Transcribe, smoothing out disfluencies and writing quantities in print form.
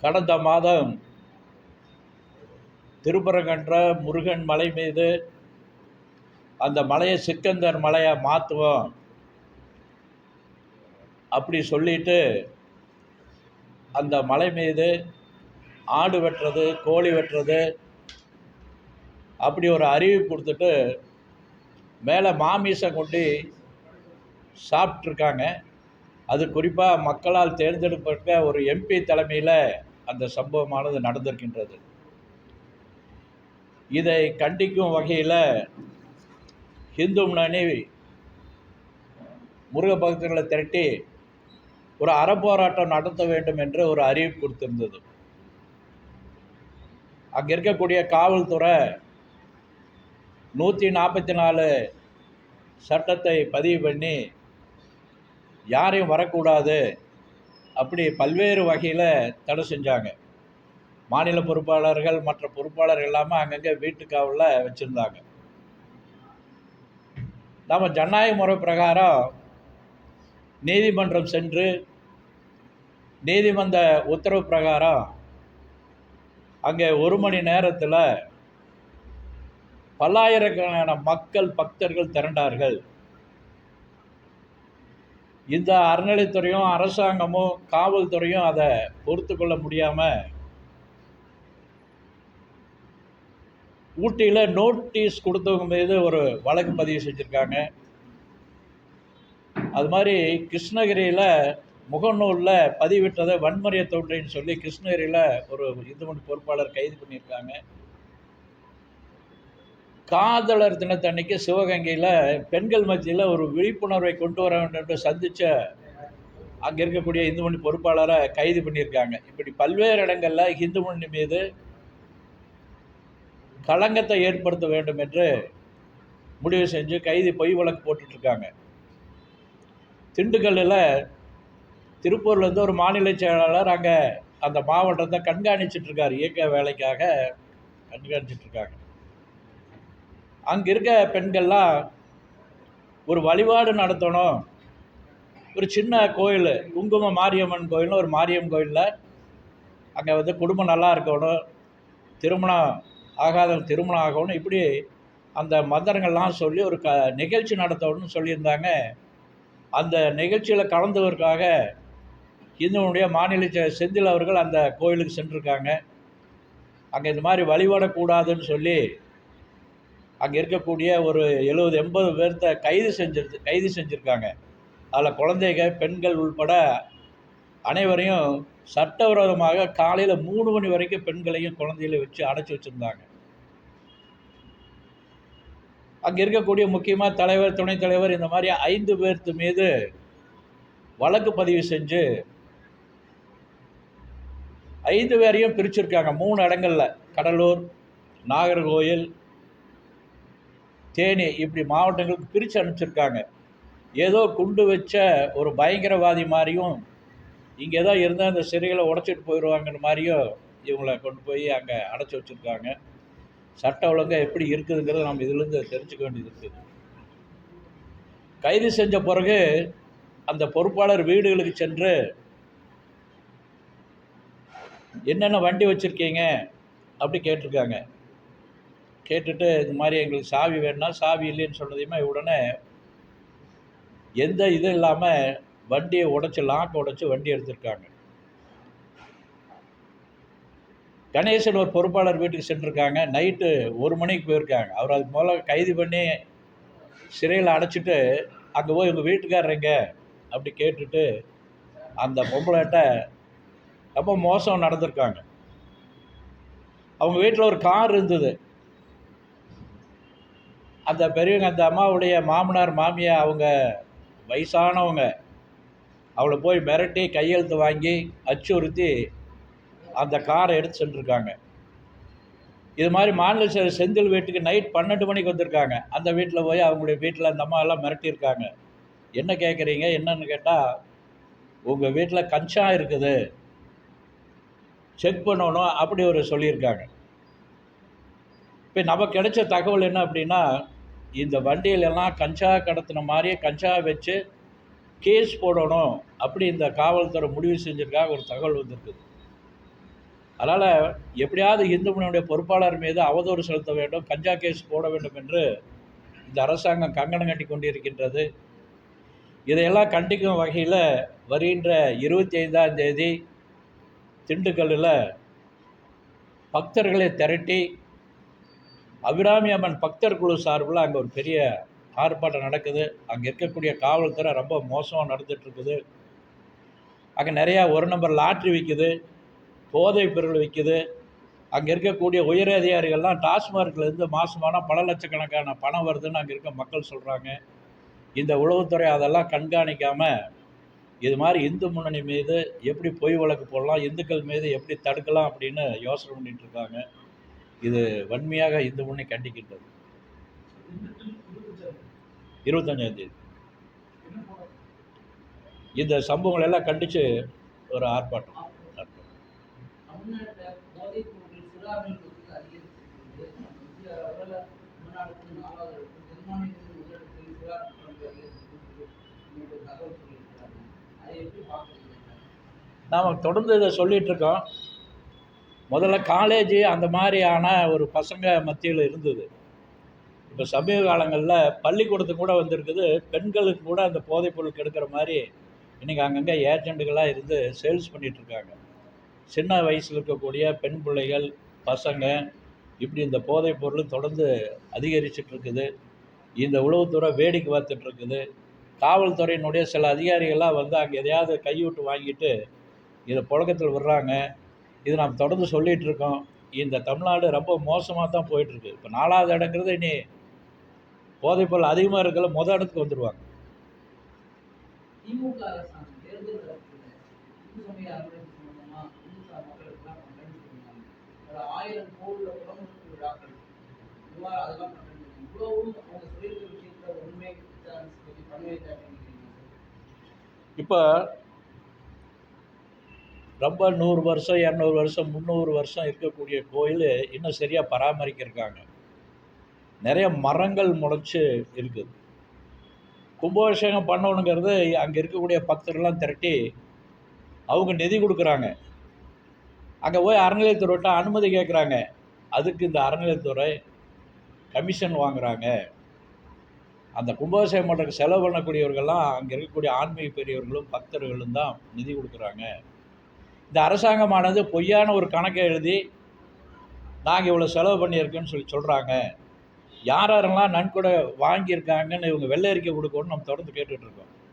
கடந்த மாதம் திருப்பரங்குன்ற முருகன் மலை மீது அந்த மலையை சிக்கந்தர் மலையை மாற்றுவோம் அப்படி சொல்லிட்டு அந்த மலை மீது ஆடு வெட்டுறது, கோழி வெட்டுறது அப்படி ஒரு அறிவிப்பு கொடுத்துட்டு மேலே மாமிசம் கொண்டு சாப்பிட்ருக்காங்க. அது குறிப்பாக மக்களால் தேர்ந்தெடுக்கப்பட்ட ஒரு எம்பி தலைமையில் அந்த சம்பவமானது நடந்திருக்கின்றது. இதை கண்டிக்கும் வகையில் இந்து முன்னணி முருக பக்தர்களை திரட்டி ஒரு அறப்போராட்டம் நடத்த வேண்டும் என்று ஒரு அறிவிப்பு கொடுத்திருந்தது. அங்கே இருக்கக்கூடிய காவல்துறை 144 சட்டத்தை பதிவு பண்ணி யாரையும் வரக்கூடாது அப்படி பல்வேறு வகையில் தடை செஞ்சாங்க. மாநில பொறுப்பாளர்கள் மற்ற பொறுப்பாளர்கள் எல்லாமே அங்கங்கே வீட்டு காவலில் வச்சுருந்தாங்க. நம்ம ஜனநாயக முறை பிரகாரம் நீதிமன்றம் சென்று நீதிமன்ற உத்தரவு பிரகாரம் அங்கே 1 மணி நேரத்தில் பல்லாயிரக்கணக்கான மக்கள் பக்தர்கள் திரண்டார்கள். இந்த அறநிலைத்துறையும் அரசாங்கமும் காவல்துறையும் அதை பொறுத்து கொள்ள முடியாமல் ஊட்டியில் நோட்டீஸ் கொடுத்தவங்க மீது ஒரு வழக்கு பதிவு செஞ்சுருக்காங்க. அது மாதிரி கிருஷ்ணகிரியில் முகநூலில் பதிவிட்டதை வன்முறையை தோன்றின்னு சொல்லி கிருஷ்ணகிரியில் ஒரு இந்து மணி பொறுப்பாளர் கைது பண்ணியிருக்காங்க. காதலர் தினத்தன்னைக்கு சிவகங்கையில் பெண்கள் மத்தியில் ஒரு விழிப்புணர்வை கொண்டு வர வேண்டும் என்று சந்தித்த அங்கே இருக்கக்கூடிய இந்து மணி பொறுப்பாளரை கைது பண்ணியிருக்காங்க. இப்படி பல்வேறு இடங்களில் இந்து மணி மீது களங்கத்தை ஏற்படுத்த வேண்டும் என்று முடிவு செஞ்சு கைது பொய் வழக்கு போட்டுட்ருக்காங்க. திண்டுக்கல்லில் திருப்பூர்லேருந்து ஒரு மாநில செயலாளர் அங்கே அந்த மாவட்டத்தை கண்காணிச்சிட்ருக்கார், இயக்க வேலைக்காக கண்காணிச்சிட்ருக்காங்க. அங்கே இருக்க பெண்கள்லாம் ஒரு வழிபாடு நடத்தணும், ஒரு சின்ன கோயில் குங்கும மாரியம்மன் கோயில்னு ஒரு மாரியம்மன் கோயிலில் அங்கே குடும்பம் நல்லா இருக்கணும், திருமணம் ஆகாதவங்க திருமணம் ஆகணும், இப்படி அந்த மந்திரங்கள்லாம் சொல்லி ஒரு நிகழ்ச்சி நடத்தணும்னு சொல்லியிருந்தாங்க. அந்த நிகழ்ச்சியில் கலந்துவதற்காக இந்துவனுடைய மாநில செந்தில் அவர்கள் அந்த கோயிலுக்கு சென்றிருக்காங்க. அங்கே இந்த மாதிரி வழிபடக்கூடாதுன்னு சொல்லி அங்கே இருக்கக்கூடிய ஒரு 70-80 பேர்த்த கைது செஞ்சுருக்காங்க. அதில் குழந்தைங்க, பெண்கள் உள்பட அனைவரையும் சட்டவிரோதமாக காலையில் 3 மணி வரைக்கும் பெண்களையும் குழந்தைகளையும் வச்சு அடைச்சி வச்சுருந்தாங்க. அங்கே இருக்கக்கூடிய முக்கியமாக தலைவர், துணைத் தலைவர், இந்த மாதிரி 5 பேர்த்து மீது வழக்கு பதிவு செஞ்சு 5 பேரையும் பிரிச்சிருக்காங்க. 3 இடங்களில் கடலூர், நாகர்கோயில், தேனி இப்படி மாவட்டங்களுக்கு பிரித்து அனுப்பிச்சிருக்காங்க. ஏதோ குண்டு வச்ச ஒரு பயங்கரவாதி மாதிரியும் இங்கே ஏதோ இருந்தால் அந்த சிறைகளை உடச்சிட்டு போயிடுவாங்கிற மாதிரியும் இவங்களை கொண்டு போய் அங்கே அடைச்சி வச்சுருக்காங்க. சட்ட ஒழுங்காக எப்படி இருக்குதுங்கிறத நம்ம இதிலேருந்து தெரிஞ்சுக்க வேண்டியது இருக்குது. கைது செஞ்ச பிறகு அந்த பொறுப்பாளர் வீடுகளுக்கு சென்று என்னென்ன வண்டி வச்சுருக்கீங்க அப்படி கேட்டிருக்காங்க. கேட்டுட்டு இது மாதிரி எங்களுக்கு சாவி வேணும்னா சாவி இல்லைன்னு சொன்னதையுமே உடனே எந்த இதுவும் இல்லாமல் வண்டியை உடைச்சி லாக்கை உடைச்சி வண்டி எடுத்திருக்காங்க. கணேசன் ஒரு பொறுப்பாளர் வீட்டுக்கு சென்றிருக்காங்க. நைட்டு 1 மணிக்கு போயிருக்காங்க. அவர் அதுக்கு முதல்ல கைது பண்ணி சிறையில் அடைச்சிட்டு அங்கே போய் உங்கள் வீட்டுக்காரங்க அப்படி கேட்டுட்டு அந்த பொம்பளைகிட்ட ரொம்ப மோசம் நடந்திருக்காங்க. அவங்க வீட்டில் ஒரு கார் இருந்தது. அந்த பெரியவங்க, அந்த அம்மாவுடைய மாமனார் மாமியார், அவங்க வயசானவங்க, அவளை போய் மிரட்டி கையெழுத்து வாங்கி அச்சுறுத்தி அந்த காரை எடுத்து சென்றிருக்காங்க. இது மாதிரி மாநில செந்தில் வீட்டுக்கு நைட் 12 மணிக்கு வந்திருக்காங்க. அந்த வீட்டில் போய் அவங்களுடைய வீட்டில் அந்த அம்மா எல்லாம் மிரட்டியிருக்காங்க. என்ன கேட்குறீங்க என்னன்னு கேட்டால், உங்கள் வீட்டில் கஞ்சா இருக்குது, செக் பண்ணணும் அப்படி ஒரு சொல்லியிருக்காங்க. இப்போ நமக்கு கிடைச்ச தகவல் என்ன அப்படின்னா, இந்த வண்டியிலெல்லாம் கஞ்சா கடத்தின மாதிரியே கஞ்சா வச்சு கேஸ் போடணும் அப்படி இந்த காவல்துறை முடிவு செஞ்சிருக்காக ஒரு தகவல் வந்திருக்குது. அதனால் எப்படியாவது இந்து முன்னணியுடைய பொறுப்பாளர் மீது அவதூறு செலுத்த வேண்டும், கஞ்சா கேஸ் போட வேண்டும் என்று இந்த அரசாங்கம் கங்கணம் கட்டி கொண்டிருக்கின்றது. இதையெல்லாம் கண்டிக்கும் வகையில் வருகின்ற 25ஆம் தேதி திண்டுக்கல்லில் பக்தர்களை திரட்டி அபிராமி அம்மன் பக்தர் குழு சார்பில் அங்கே ஒரு பெரிய ஆர்ப்பாட்டம் நடக்குது. அங்கே இருக்கக்கூடிய காவல்துறை ரொம்ப மோசமாக நடந்துகிட்ருக்குது. அங்கே நிறையா ஒரு நம்பர் லாட்ரி விற்குது, போதைப் பொருள் விற்குது. அங்கே இருக்கக்கூடிய உயர் அதிகாரிகள்லாம் டாஸ்மார்க்லேருந்து மாதமானால் பல லட்சக்கணக்கான பணம் வருதுன்னு அங்கே இருக்க மக்கள் சொல்கிறாங்க. இந்த உளவுத்துறை அதெல்லாம் கண்காணிக்காமல் இது மாதிரி இந்து முன்னணி மீது எப்படி பொய் வழக்கு போடலாம், இந்துக்கள் மீது எப்படி தடுக்கலாம் அப்படின்னு யோசனை பண்ணிகிட்டு இருக்காங்க. இது வன்மையாக இந்து முன்னணி கண்டிக்கின்றது. 25ஆம் தேதி இந்த சம்பவங்கள் எல்லாம் கண்டித்து ஒரு ஆர்ப்பாட்டம். நாம் தொடர்ந்து இதை சொல்லிகிட்ருக்கோம். முதல்ல காலேஜ் அந்த மாதிரியான ஒரு பசங்க மத்தியில் இருந்தது. இப்போ சமீப காலங்களில் பள்ளிக்கூடத்துக்கு கூட வந்திருக்குது. பெண்களுக்கு கூட அந்த போதைப்பொருள் கெடுக்கிற மாதிரி இன்றைக்கி அங்கங்கே ஏஜெண்டுகளாக இருந்து சேல்ஸ் பண்ணிகிட்ருக்காங்க. சின்ன வயசில் இருக்கக்கூடிய பெண் பிள்ளைகள், பசங்க, இப்படி இந்த போதைப் பொருள் தொடர்ந்து அதிகரிச்சிட்ருக்குது. இந்த உளவுத்துறை வேடிக்கை பார்த்துட்ருக்குது. காவல்துறையினுடைய சில அதிகாரிகள்லாம் வந்து அங்கே எதையாவது கைவிட்டு வாங்கிட்டு இதை புழக்கத்தில் விடுறாங்க. இது நாம் தொடர்ந்து சொல்லிகிட்ருக்கோம். இந்த தமிழ்நாடு ரொம்ப மோசமாக தான் போயிட்டுருக்கு. இப்போ 4வது இடங்கிறது இனி போதைப்பொருள் அதிகமாக இருக்கல மொதல் இடத்துக்கு வந்துடுவாங்க. திமுக அரசாங்கம் தேர்தல் நடத்துது. இந்து சமய அறநிலையத்துறை சம்பந்தமா இந்து மக்களுக்கெல்லாம் கண்டனம் சொல்லுவாங்க. 1000 கோவில்ல குடமுழுக்கு விழாக்கள் அதெல்லாம் பண்றாங்க. இவ்வளவும் அவங்க சொல்லியிருக்க விஷயத்துல உண்மை பண்ணவே தேவைங்க. இப்போ ரொம்ப 100 வருஷம் 200 வருஷம் 300 வருஷம் இருக்கக்கூடிய கோயில் இன்னும் சரியாக பராமரிக்கிருக்காங்க. நிறைய மரங்கள் முளைச்சி இருக்குது. கும்பாபிஷேகம் பண்ணணுங்கிறது அங்கே இருக்கக்கூடிய பக்தர்கள்லாம் திரட்டி அவங்க நிதி கொடுக்குறாங்க. அங்கே போய் அறநிலையத்துறையிட்ட அனுமதி கேட்குறாங்க. அதுக்கு இந்த அறநிலையத்துறை கமிஷன் வாங்குகிறாங்க. அந்த கும்பாபிஷேகம் பண்ணுறதுக்கு செலவு பண்ணக்கூடியவர்கள்லாம் அங்கே இருக்கக்கூடிய ஆன்மீக பெரியவர்களும் பக்தர்களும் தான் நிதி கொடுக்குறாங்க. இந்த அரசாங்கமானது பொய்யான ஒரு கணக்கை எழுதி நாங்கள் இவ்வளோ செலவு பண்ணியிருக்கோன்னு சொல்கிறாங்க. யாரெல்லாம் நன்கொடை வாங்கியிருக்காங்கன்னு இவங்க வெள்ளை அறிக்கை கொடுக்கணும்னு நம்ம தொடர்ந்து கேட்டுட்ருக்கோம்.